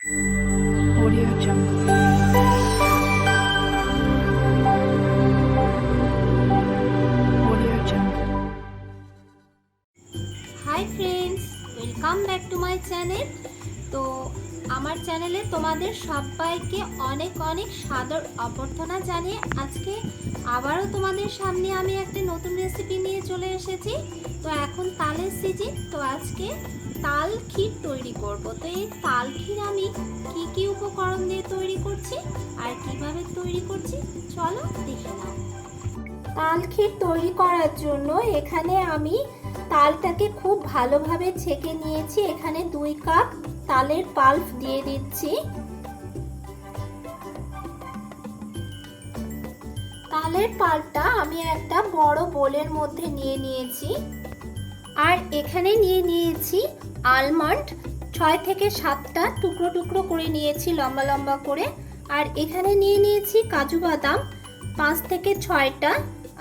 Audio Jungle. Audio Jungle. Hi friends, welcome back to my channel. তো আমার চ্যানেলে তোমাদের সবাইকে অনেক অনেক সাদর অভ্যর্থনা জানিয়ে আজকে আবারও তোমাদের সামনে আমি একটা নতুন রেসিপি নিয়ে চলে এসেছি। তো এখন তালের সিজন, তো আজকে তাল ক্ষীর তৈরি করব। তো এই তাল ক্ষীর আমি কি কি উপকরণ দিয়ে তৈরি করছি আর কিভাবে তৈরি করছি চলো দেখে নাও। তাল ক্ষীর তৈরি করার জন্য এখানে আমি তালটাকে খুব ভালোভাবে ছেঁকে নিয়েছি। এখানে 2 কাপ তালের পাল্প দিয়ে দিচ্ছি। তালের পাল্পটা আমি একটা বড় বোলের মধ্যে নিয়ে নিয়েছি। আর এখানে নিয়ে নিয়েছি আলমন্ড, 6 থেকে 7টা টুকরো টুকরো করে নিয়েছি লম্বা লম্বা করে। আর এখানে নিয়ে নিয়েছি কাজু বাদাম 5 থেকে 6টা।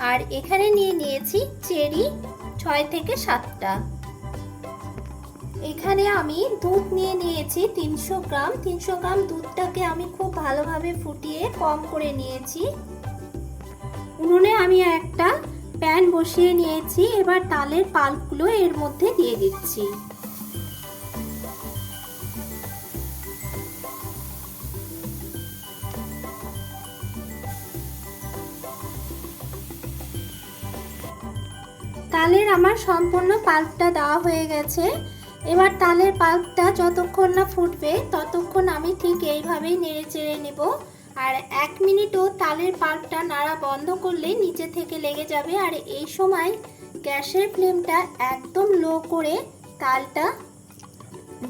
আর এখানে নিয়ে নিয়েছি চেরি 6 থেকে 7টা। এখানে আমি দুধ নিয়ে নিয়েছি 300 গ্রাম। 300 গ্রাম দুধটাকে আমি খুব ভালোভাবে ফুটিয়ে কম করে নিয়েছি। উনুনে আমি একটা প্যান বসিয়ে নিয়েছি। এবার তালের পাল্পগুলো এর মধ্যে দিয়ে দিচ্ছি। তালের আমার সম্পূর্ণ পাল্পটা দেওয়া হয়ে গেছে। এবার তালের পাল্পটা যতক্ষণ না ফুটবে ততক্ষণ আমি ঠিক এইভাবেই নেড়ে চেড়ে নেব। আর 1 মিনিটও তালের পাল্পটা নাড়া বন্ধ করলে নিচে থেকে লেগে যাবে। আর এই সময় গ্যাসের ফ্লেমটা একদম লো করে তালটা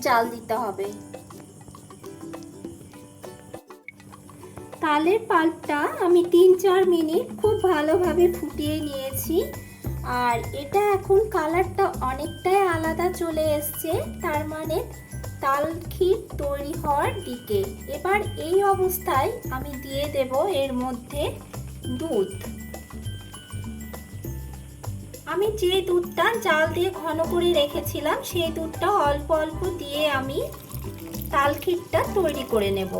জাল দিতে হবে। তালের পাল্পটা আমি 3-4 মিনিট খুব ভালোভাবে ফুটিয়ে নিয়েছি। আর এটা এখন কালারটা অনেকটাই আলাদা চলে এসছে, তার মানে তাল ক্ষীর তৈরি হওয়ার দিকে। এবার এই অবস্থায় আমি দিয়ে দেব এর মধ্যে দুধ। আমি যে দুধটা জাল দিয়ে ঘন করে রেখেছিলাম সেই দুধটা অল্প অল্প দিয়ে আমি তাল ক্ষীরটা তৈরি করে নেব।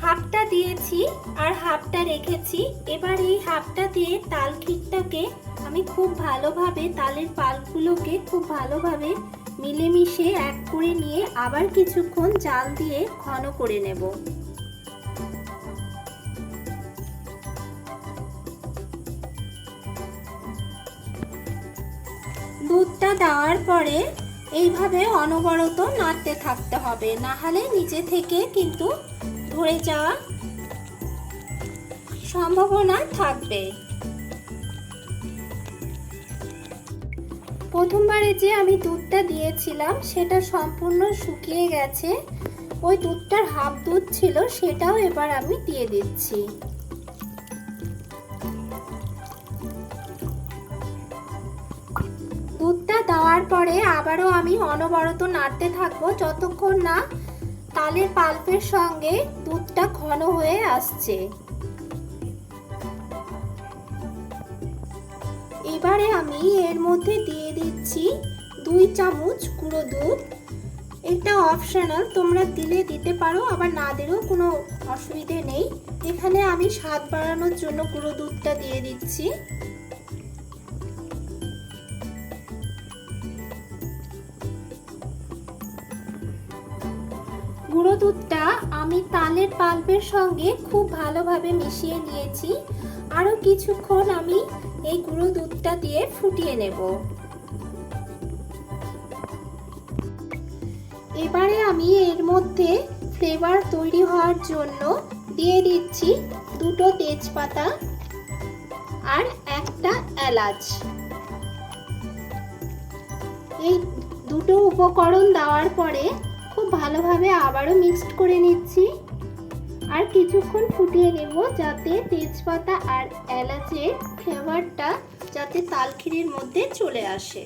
হাফটা দিয়েছি আর হাফটা রেখেছি। এবার এই হাফটা দিয়ে তাল ক্ষীরটাকে আমি খুব ভালোভাবে তালের পাল্পগুলোকে খুব ভালোভাবে মিলেমিশে এক করে নিয়ে আবার কিছুক্ষণ জাল দিয়ে ঘন করে নেব। দুধটা দেওয়ার পরে এইভাবে অনবরত নাড়তে থাকতে হবে, না হলে নিচে থেকে কিন্তু ধরে যাওয়ার সম্ভাবনা থাকবে। প্রথমবারে যে আমি দুধটা দিয়েছিলাম সেটা সম্পূর্ণ শুকিয়ে গেছে। ওই দুধটার হাফ দুধ ছিল, সেটাও এবার আমি দিয়ে দিচ্ছি। দুধটা দেওয়ার পরে আবারও আমি অনবরত নাড়তে থাকবো যতক্ষণ না তালের পাল্পের সঙ্গে দুধটা ঘন হয়ে আসছে। এবারে আমি এর মধ্যে দিয়ে দিচ্ছি 2 চামচ গুঁড়ো দুধ। এটা অপশনাল, তোমরা দিলে দিতে পারো, আবার না দিলেও কোনো অসুবিধে নেই। এখানে আমি স্বাদ বাড়ানোর জন্য গুঁড়ো দুধটা দিয়ে দিচ্ছি। গুঁড়ো দুধটা আমি তালের পাল্পের সঙ্গে খুব ভালোভাবে মিশিয়ে নিয়েছি। আরো কিছুক্ষণ আমি এই গুঁড়ো দুধটা দিয়ে ফুটিয়ে নেব। এবারে আমি এর মধ্যে ফ্লেভার তৈরি হওয়ার জন্য দিয়ে দিচ্ছি 2টো তেজপাতা আর একটা এলাচ। এই দুটো উপকরণ দেওয়ার পরে খুব ভালোভাবে আবারও মিক্সড করে নিচ্ছি আর কিছুক্ষণ ফুটিয়ে নেব, যাতে তেজপাতা আর এলাচের ফ্লেভারটা যাতে তাল ক্ষীরের মধ্যে চলে আসে।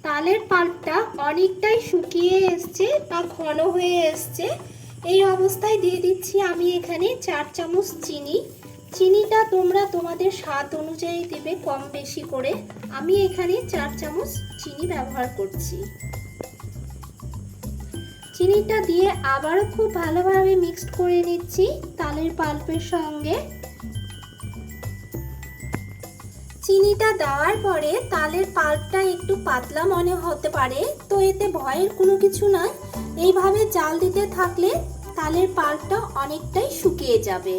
তালের পাল্পটা অনেকটাই শুকিয়ে এসছে বা ঘন হয়ে এসছে। এই অবস্থায় দিয়ে দিচ্ছি আমি এখানে 4 চামচ চিনি। চিনিটা তোমরা তোমাদের স্বাদ অনুযায়ী দেবে কম বেশি করে। আমি এখানে 4 চামচ চিনি ব্যবহার করছি। চিনিটা দিয়ে আবারও খুব ভালোভাবে মিক্সড করে নিচ্ছি তালের পাল্পের সঙ্গে। চিনিটা দেওয়ার পরে তালের পাল্পটা একটু পাতলা মনে হতে পারে, তো এতে ভয়ের কোনো কিছু নয়। এইভাবে জাল দিতে থাকলে তালের পাল্পটা অনেকটাই শুকিয়ে যাবে।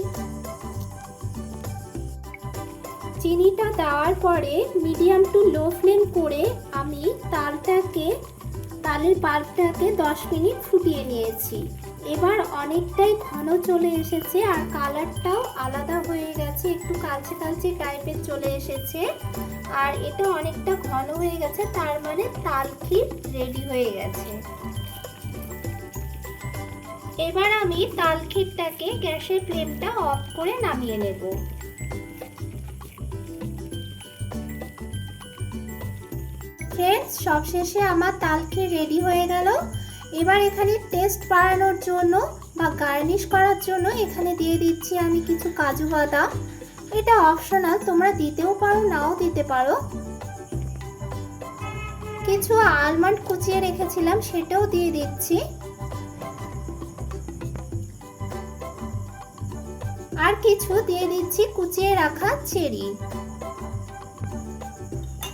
চিনিটা দেওয়ার পরে মিডিয়াম টু লো ফ্লেম করে আমি তালের পাল্পটাকে 10 মিনিট ফুটিয়ে নিয়েছি। এবার অনেকটাই ঘন চলে এসেছে আর কালারটাও আলাদা হয়ে গেছে, একটু কালচে কালচে টাইপের চলে এসেছে আর এটা অনেকটা ঘন হয়ে গেছে, তার মানে তাল ক্ষীর রেডি হয়ে গেছে। এবার আমি তাল ক্ষীরটাকে গ্যাসের ফ্লেমটা অফ করে নামিয়ে নেব। ফ্রেন্ডস, সবশেষে আমার তাল ক্ষীর রেডি হয়ে গেল। এবার এখানে টেস্ট বাড়ানোর জন্য বা গার্নিশ করার জন্য এখানে দিয়ে দিচ্ছি আমি কিছু কাজু বাদাম। এটা অপশনাল, তোমরা দিতেও পারো নাও দিতে পারো। কিছু আলমন্ড কুচিয়ে রেখেছিলাম সেটাও দিয়ে দিচ্ছি। আর কিছু দিয়ে দিচ্ছি কুচিয়ে রাখা চেরি।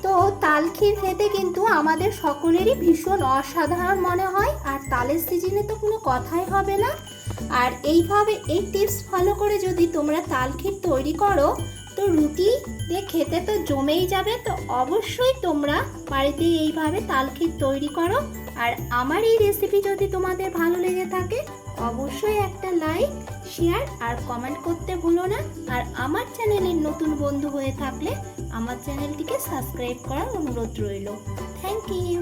তো তাল ক্ষীর খেতে কিন্তু আমাদের সকলেরই ভীষণ অসাধারণ মনে হয়, আর তালের সিজনে তো কোনো কথাই হবে না। আর এইভাবে এই টিপস ফলো করে যদি তোমরা তাল ক্ষীর তৈরি করো তো রুটি দিয়ে খেতে তো জমেই যাবে। তো অবশ্যই তোমরা বাড়িতে এইভাবে তাল ক্ষীর তৈরি করো। আর আমার এই রেসিপি যদি তোমাদের ভালো লেগে থাকে অবশ্যই একটা লাইক, শেয়ার আর কমেন্ট করতে ভুলো না। আর আমার চ্যানেলের নতুন বন্ধু হয়ে থাকলে আমার চ্যানেলটিকে সাবস্ক্রাইব করার অনুরোধ রইল। Thank you.